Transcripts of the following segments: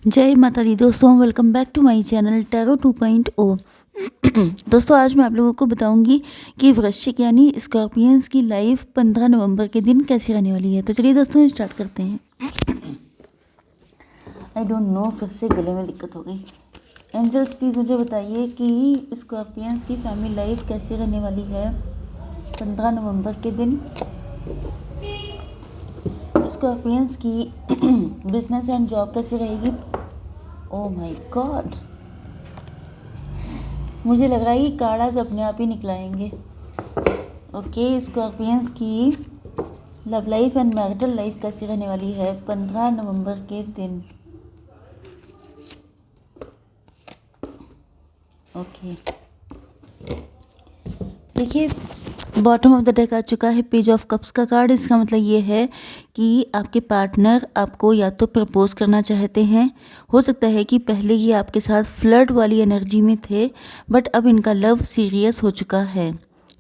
जय माता दी दोस्तों, welcome back to my channel tarot 2.0। दोस्तों, आज मैं आप लोगों को बताऊंगी कि वृश्चिक यानी स्कॉर्पियंस की लाइफ 15 नवंबर के दिन कैसी रहने वाली है। तो चलिए दोस्तों, स्टार्ट करते हैं। आई डोंट नो, फिर से गले में दिक्कत हो गई। एंजल्स प्लीज़ मुझे बताइए कि स्कॉर्पियंस की फैमिली लाइफ कैसी रहने वाली है 15 नवंबर के दिन। स्कॉर्पियंस की बिजनेस एंड जॉब कैसी रहेगी। ओह माय गॉड, मुझे लग रहा है कि कार्ड्स अपने आप ही निकलाएंगे। ओके, स्कॉर्पियंस की love life and marital life कैसी रहने वाली है 15 नवंबर के दिन। ओके, देखिए बॉटम ऑफ द डेक आ चुका है पेज ऑफ कप्स का कार्ड। इसका मतलब ये है कि आपके पार्टनर आपको या तो प्रपोज करना चाहते हैं, हो सकता है कि पहले ही आपके साथ फ्लर्ट वाली एनर्जी में थे, बट अब इनका लव सीरियस हो चुका है।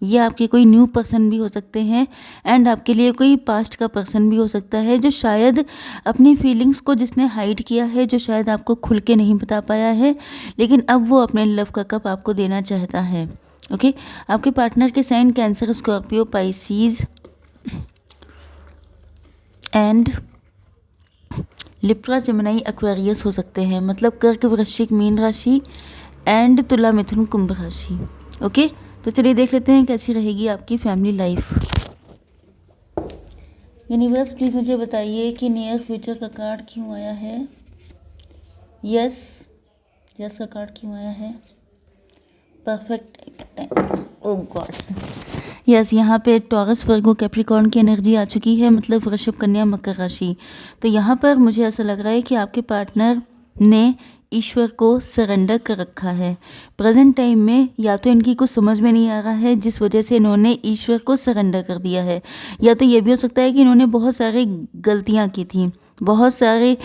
ये आपके कोई न्यू पर्सन भी हो सकते हैं एंड आपके लिए कोई पास्ट का पर्सन भी हो सकता है, जो शायद अपनी फीलिंग्स को जिसने हाइड किया है, जो शायद आपको खुल के नहीं बता पाया है, लेकिन अब वो अपने लव का कप आपको देना चाहता है। ओके, आपके पार्टनर के sign Cancer, Scorpio, Pisces and Libra, Gemini, Aquarius हो सकते हैं। मतलब कर्क, वृश्चिक, मीन राशि एंड तुला, मिथुन, कुंभ राशि। ओके, तो चलिए देख लेते हैं कैसी रहेगी आपकी फैमिली लाइफ। यूनिवर्स प्लीज़ मुझे बताइए कि नियर फ्यूचर का कार्ड क्यों आया है। यस का कार्ड क्यों आया है। Perfect time. Oh God, yes, यहाँ पे टॉरस, वर्गो, कैप्रिकॉर्न की एनर्जी आ चुकी है, मतलब वृषभ, कन्या, मकर राशि। तो यहाँ पर मुझे ऐसा लग रहा है कि आपके पार्टनर ने ईश्वर को सरेंडर कर रखा है प्रेजेंट टाइम में। या तो इनकी कुछ समझ में नहीं आ रहा है जिस वजह से इन्होंने ईश्वर को सरेंडर कर दिया है, या तो ये भी हो सकता है कि इन्होंने बहुत सारी गलतियाँ की थी, बहुत सारे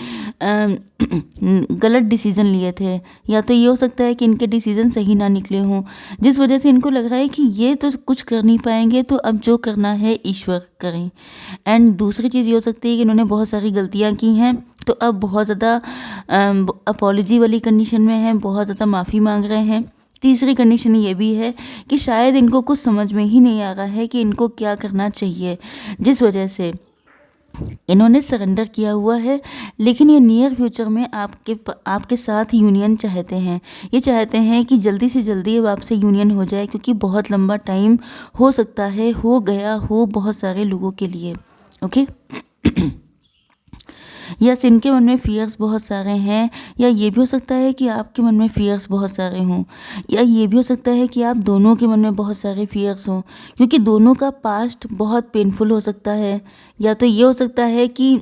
गलत डिसीज़न लिए थे, या तो ये हो सकता है कि इनके डिसीज़न सही ना निकले हों, जिस वजह से इनको लग रहा है कि ये तो कुछ कर नहीं पाएंगे, तो अब जो करना है ईश्वर करें। एंड दूसरी चीज़ ये हो सकती है कि इन्होंने बहुत सारी गलतियां की हैं, तो अब बहुत ज़्यादा अपॉलॉजी वाली कंडीशन में है, बहुत ज़्यादा माफ़ी मांग रहे हैं। तीसरी कंडीशन ये भी है कि शायद इनको कुछ समझ में ही नहीं आ रहा है कि इनको क्या करना चाहिए, जिस वजह से इन्होंने सरेंडर किया हुआ है। लेकिन ये नियर फ्यूचर में आपके साथ यूनियन चाहते हैं। ये चाहते हैं कि जल्दी से जल्दी अब आपसे यूनियन हो जाए, क्योंकि बहुत लंबा टाइम हो सकता है हो गया हो बहुत सारे लोगों के लिए। ओके यस, इनके मन में फियर्स बहुत सारे हैं, या ये भी हो सकता है कि आपके मन में फियर्स बहुत सारे हों, या ये भी हो सकता है कि आप दोनों के मन में बहुत सारे फियर्स हों, क्योंकि दोनों का पास्ट बहुत पेनफुल हो सकता है। या तो ये हो सकता है कि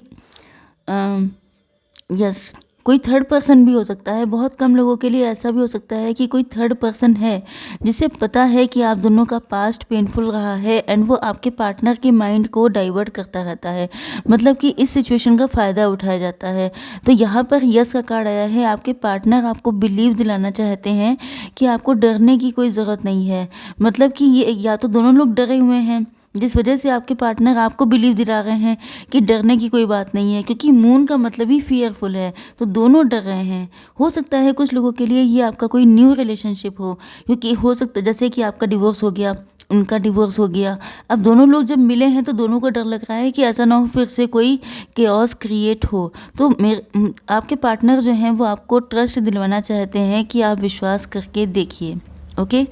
यस, कोई थर्ड पर्सन भी हो सकता है। बहुत कम लोगों के लिए ऐसा भी हो सकता है कि कोई थर्ड पर्सन है जिसे पता है कि आप दोनों का पास्ट पेनफुल रहा है, एंड वो आपके पार्टनर के माइंड को डाइवर्ट करता रहता है, मतलब कि इस सिचुएशन का फ़ायदा उठाया जाता है। तो यहाँ पर यस का कार्ड आया है। आपके पार्टनर आपको बिलीव दिलाना चाहते हैं कि आपको डरने की कोई ज़रूरत नहीं है, मतलब कि ये या तो दोनों लोग डरे हुए हैं, जिस वजह से आपके पार्टनर आपको बिलीव दिला रहे हैं कि डरने की कोई बात नहीं है, क्योंकि मून का मतलब ही फियरफुल है, तो दोनों डर रहे हैं। हो सकता है कुछ लोगों के लिए ये आपका कोई न्यू रिलेशनशिप हो, क्योंकि हो सकता है जैसे कि आपका डिवोर्स हो गया, उनका डिवोर्स हो गया, अब दोनों लोग जब मिले हैं तो दोनों को डर लग रहा है कि ऐसा ना हो फिर से कोई केओस क्रिएट हो। तो आपके पार्टनर जो हैं वो आपको ट्रस्ट दिलवाना चाहते हैं कि आप विश्वास करके देखिए। ओके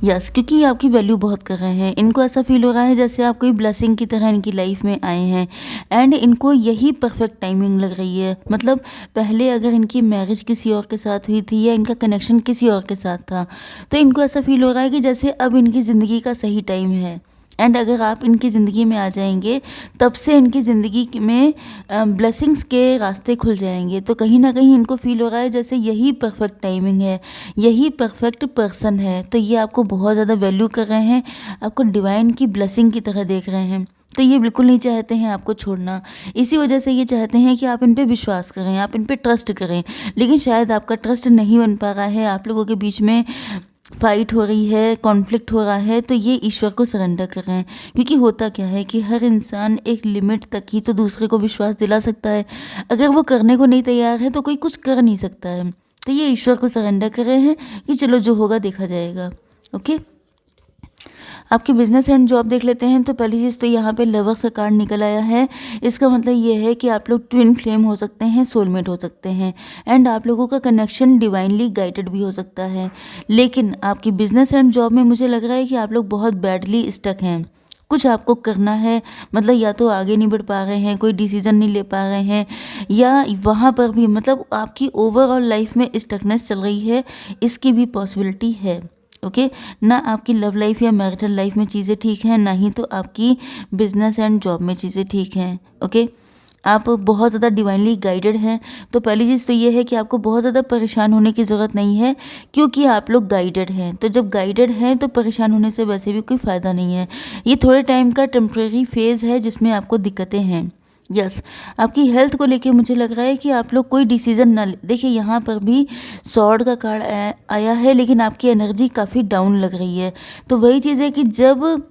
यस, क्योंकि ये आपकी वैल्यू बहुत कर रहे हैं। इनको ऐसा फील हो रहा है जैसे आप कोई ब्लेसिंग की तरह इनकी लाइफ में आए हैं, एंड इनको यही परफेक्ट टाइमिंग लग रही है। मतलब पहले अगर इनकी मैरिज किसी और के साथ हुई थी या इनका कनेक्शन किसी और के साथ था, तो इनको ऐसा फील हो रहा है कि जैसे अब इनकी ज़िंदगी का सही टाइम है, एंड अगर आप इनकी ज़िंदगी में आ जाएंगे तब से इनकी ज़िंदगी में ब्लेसिंग्स के रास्ते खुल जाएंगे। तो कहीं ना कहीं इनको फील हो रहा है जैसे यही परफेक्ट टाइमिंग है, यही परफेक्ट पर्सन है। तो ये आपको बहुत ज़्यादा वैल्यू कर रहे हैं, आपको डिवाइन की ब्लेसिंग की तरह देख रहे हैं। तो ये बिल्कुल नहीं चाहते हैं आपको छोड़ना, इसी वजह से ये चाहते हैं कि आप इन पे विश्वास करें, आप इन पे ट्रस्ट करें। लेकिन शायद आपका ट्रस्ट नहीं बन पा रहा है, आप लोगों के बीच में फाइट हो रही है, कॉन्फ्लिक्ट हो रहा है, तो ये ईश्वर को सरेंडर कर रहे हैं। क्योंकि होता क्या है कि हर इंसान एक लिमिट तक ही तो दूसरे को विश्वास दिला सकता है। अगर वो करने को नहीं तैयार है तो कोई कुछ कर नहीं सकता है। तो ये ईश्वर को सरेंडर कर रहे हैं कि चलो जो होगा देखा जाएगा। ओके, आपके बिजनेस एंड जॉब देख लेते हैं। तो पहली चीज़ तो यहाँ पे लवर्स का कार्ड निकल आया है। इसका मतलब ये है कि आप लोग ट्विन फ्लेम हो सकते हैं, सोलमेट हो सकते हैं, एंड आप लोगों का कनेक्शन डिवाइनली गाइडेड भी हो सकता है। लेकिन आपकी बिजनेस एंड जॉब में मुझे लग रहा है कि आप लोग बहुत बैडली स्टक हैं। कुछ आपको करना है, मतलब या तो आगे नहीं बढ़ पा रहे हैं, कोई डिसीजन नहीं ले पा रहे हैं, या वहाँ पर भी मतलब आपकी ओवरऑल लाइफ में स्टकनेस चल रही है, इसकी भी पॉसिबिलिटी है। ओके, ना आपकी लव लाइफ या मैरिटल लाइफ में चीज़ें ठीक हैं, ना ही तो आपकी बिजनेस एंड जॉब में चीज़ें ठीक हैं। ओके, आप बहुत ज़्यादा डिवाइनली गाइडेड हैं। तो पहली चीज़ तो ये है कि आपको बहुत ज़्यादा परेशान होने की ज़रूरत नहीं है, क्योंकि आप लोग गाइडेड हैं। तो जब गाइडेड हैं तो परेशान होने से वैसे भी कोई फ़ायदा नहीं है। ये थोड़े टाइम का टेम्प्रेरी फेज़ है जिसमें आपको दिक्कतें हैं। यस, आपकी हेल्थ को लेके मुझे लग रहा है कि आप लोग कोई डिसीज़न ना ले। देखिए यहाँ पर भी सॉर्ड का कार्ड आया है, लेकिन आपकी एनर्जी काफ़ी डाउन लग रही है। तो वही चीज़ है कि जब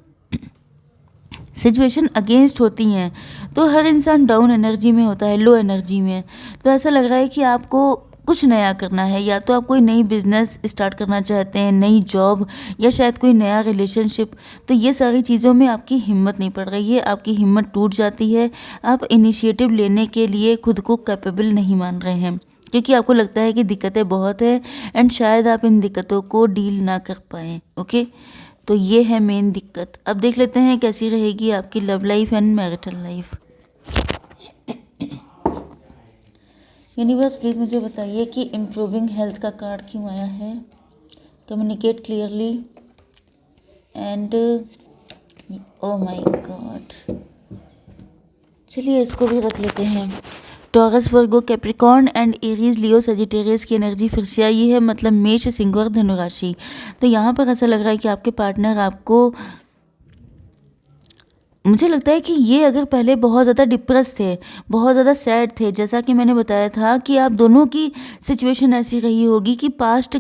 सिचुएशन अगेंस्ट होती हैं तो हर इंसान डाउन एनर्जी में होता है, लो एनर्जी में। तो ऐसा लग रहा है कि आपको कुछ नया करना है, या तो आप कोई नई बिजनेस स्टार्ट करना चाहते हैं, नई जॉब, या शायद कोई नया रिलेशनशिप। तो ये सारी चीज़ों में आपकी हिम्मत नहीं पड़ रही है, आपकी हिम्मत टूट जाती है। आप इनिशिएटिव लेने के लिए खुद को कैपेबल नहीं मान रहे हैं, क्योंकि आपको लगता है कि दिक्कतें बहुत है एंड शायद आप इन दिक्कतों को डील ना कर पाएँ। ओके, तो ये है मेन दिक्कत। अब देख लेते हैं कैसी रहेगी आपकी love life and marital life. Universe please मुझे बताइए कि इम्प्रूविंग हेल्थ का कार्ड क्यों आया है। Communicate clearly and oh my God, चलिए इसको भी रख लेते हैं। Taurus, Virgo, Capricorn and Aries, Leo, Sagittarius की एनर्जी फिर से आई है, मतलब मेष, सिंह और धनु राशि। तो यहाँ पर ऐसा लग रहा है कि आपके पार्टनर आपको, मुझे लगता है कि ये अगर पहले बहुत ज़्यादा डिप्रेस थे, बहुत ज़्यादा सैड थे, जैसा कि मैंने बताया था कि आप दोनों की सिचुएशन ऐसी रही होगी कि पास्ट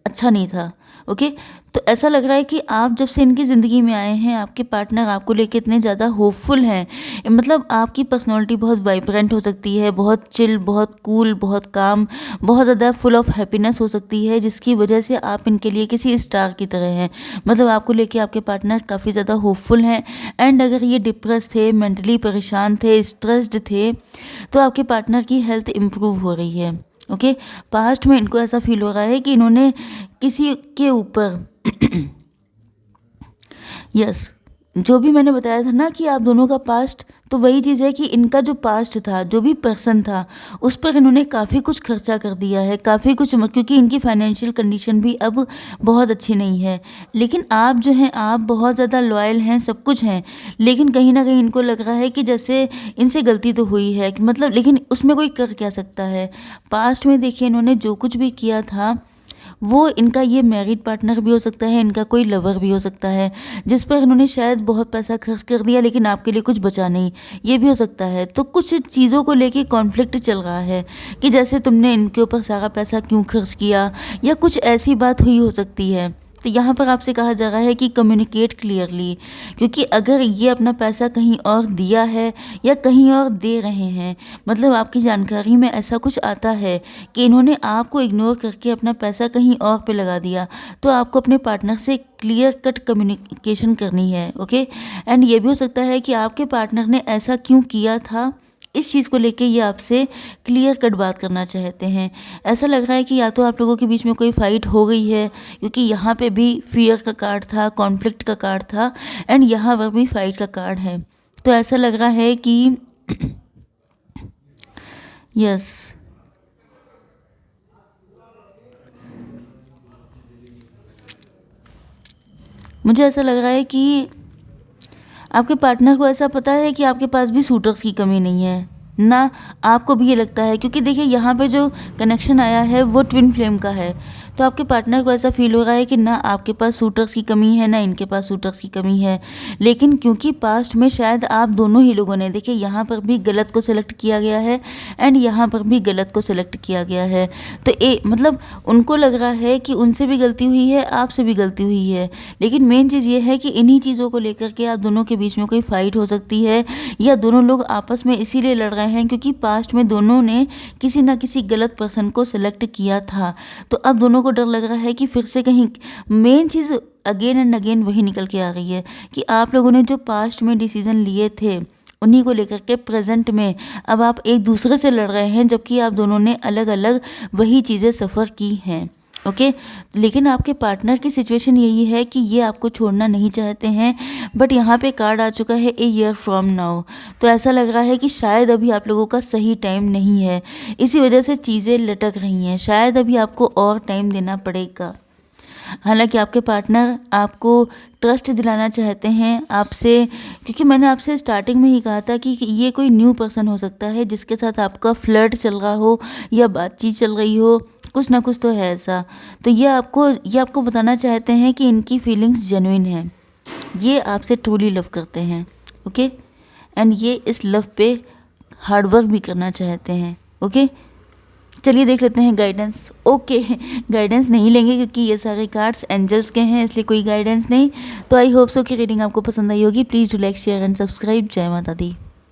अच्छा नहीं था। ओके, तो ऐसा लग रहा है कि आप जब से इनकी ज़िंदगी में आए हैं, आपके पार्टनर आपको लेके इतने ज़्यादा होपफुल हैं। मतलब आपकी पर्सनालिटी बहुत वाइब्रेंट हो सकती है, बहुत चिल, बहुत कूल, बहुत काम, बहुत ज़्यादा फुल ऑफ हैप्पीनेस हो सकती है, जिसकी वजह से आप इनके लिए किसी स्टार की तरह हैं। मतलब आपको लेके आपके पार्टनर काफ़ी ज़्यादा होपफुल हैं। एंड अगर ये डिप्रेस थे, मेंटली परेशान थे, स्ट्रेस्ड थे, तो आपके पार्टनर की हेल्थ इम्प्रूव हो रही है। ओके, पास्ट में इनको ऐसा फील हो रहा है कि इन्होंने किसी के ऊपर यस, जो भी मैंने बताया था ना कि आप दोनों का पास्ट, तो वही चीज़ है कि इनका जो पास्ट था, जो भी पर्सन था, उस पर इन्होंने काफ़ी कुछ खर्चा कर दिया है, काफ़ी कुछ, क्योंकि इनकी फाइनेंशियल कंडीशन भी अब बहुत अच्छी नहीं है। लेकिन आप जो हैं, आप बहुत ज़्यादा लॉयल हैं, सब कुछ हैं, लेकिन कहीं ना कहीं इनको लग रहा है कि जैसे इनसे गलती तो हुई है, कि मतलब लेकिन उसमें कोई कर क्या सकता है। पास्ट में देखिए इन्होंने जो कुछ भी किया था, वो इनका ये मैरिड पार्टनर भी हो सकता है, इनका कोई लवर भी हो सकता है, जिस पर इन्होंने शायद बहुत पैसा खर्च कर दिया, लेकिन आपके लिए कुछ बचा नहीं, ये भी हो सकता है। तो कुछ चीज़ों को लेके कॉन्फ्लिक्ट चल रहा है कि जैसे तुमने इनके ऊपर सारा पैसा क्यों खर्च किया, या कुछ ऐसी बात हुई हो सकती है। तो यहाँ पर आपसे कहा जा रहा है कि कम्युनिकेट क्लियरली, क्योंकि अगर ये अपना पैसा कहीं और दिया है या कहीं और दे रहे हैं, मतलब आपकी जानकारी में ऐसा कुछ आता है कि इन्होंने आपको इग्नोर करके अपना पैसा कहीं और पे लगा दिया, तो आपको अपने पार्टनर से क्लियर कट कम्युनिकेशन करनी है। ओके, एंड ये भी हो सकता है कि आपके पार्टनर ने ऐसा क्यों किया था, इस चीज़ को लेके ये आपसे क्लियर कट बात करना चाहते हैं। ऐसा लग रहा है कि या तो आप लोगों के बीच में कोई फाइट हो गई है, क्योंकि यहाँ पे भी फियर का कार्ड था, कॉन्फ्लिक्ट का कार्ड था, एंड यहाँ पर भी फाइट का कार्ड है। तो ऐसा लग रहा है कि यस, मुझे ऐसा लग रहा है कि आपके पार्टनर को ऐसा पता है कि आपके पास भी सूटर्स की कमी नहीं है ना, आपको भी ये लगता है, क्योंकि देखिए यहाँ पे जो कनेक्शन आया है वो ट्विन फ्लेम का है। तो आपके पार्टनर को ऐसा फील हो रहा है कि ना आपके पास सूटर्स की कमी है, ना इनके पास सूटर्स की कमी है। लेकिन क्योंकि पास्ट में शायद आप दोनों ही लोगों ने, देखिए यहाँ पर भी गलत को सेलेक्ट किया गया है एंड यहाँ पर भी गलत को सेलेक्ट किया गया है। तो मतलब उनको लग रहा है कि उनसे भी गलती हुई है, आपसे भी गलती हुई है। लेकिन मेन चीज़ ये है कि इन्हीं चीज़ों को लेकर के आप दोनों के बीच में कोई फाइट हो सकती है, या दोनों लोग आपस में इसीलिए लड़ रहे हैं क्योंकि पास्ट में दोनों ने किसी ना किसी गलत पर्सन को सेलेक्ट किया था। तो अब दोनों को डर लग रहा है कि फिर से कहीं, main cheese again and again वही निकल के आ रही है कि आप लोगों ने जो पास्ट में डिसीजन लिए थे उन्हीं को लेकर के प्रेजेंट में अब आप एक दूसरे से लड़ रहे हैं, जबकि आप दोनों ने अलग अलग वही चीज़ें सफ़र की हैं। ओके, लेकिन आपके पार्टनर की सिचुएशन यही है कि ये आपको छोड़ना नहीं चाहते हैं, बट यहाँ पे कार्ड आ चुका है ए ईयर फ्रॉम नाउ। तो ऐसा लग रहा है कि शायद अभी आप लोगों का सही टाइम नहीं है, इसी वजह से चीज़ें लटक रही हैं। शायद अभी आपको और टाइम देना पड़ेगा। हालांकि आपके पार्टनर आपको ट्रस्ट दिलाना चाहते हैं आपसे, क्योंकि मैंने आपसे स्टार्टिंग में ही कहा था कि ये कोई न्यू पर्सन हो सकता है जिसके साथ आपका फ्लर्ट चल रहा हो या बातचीत चल रही हो, कुछ ना कुछ तो है ऐसा। तो ये आपको बताना चाहते हैं कि इनकी फीलिंग्स जेन्युइन हैं, ये आपसे ट्रूली लव करते हैं। ओके, एंड ये इस लव पे हार्डवर्क भी करना चाहते हैं। ओके, चलिए देख लेते हैं गाइडेंस। ओके, गाइडेंस नहीं लेंगे क्योंकि ये सारे कार्ड्स एंजल्स के हैं, इसलिए कोई गाइडेंस नहीं। तो आई होप सो कि रीडिंग आपको पसंद आई होगी। Please do like, share and subscribe. जय माता दी।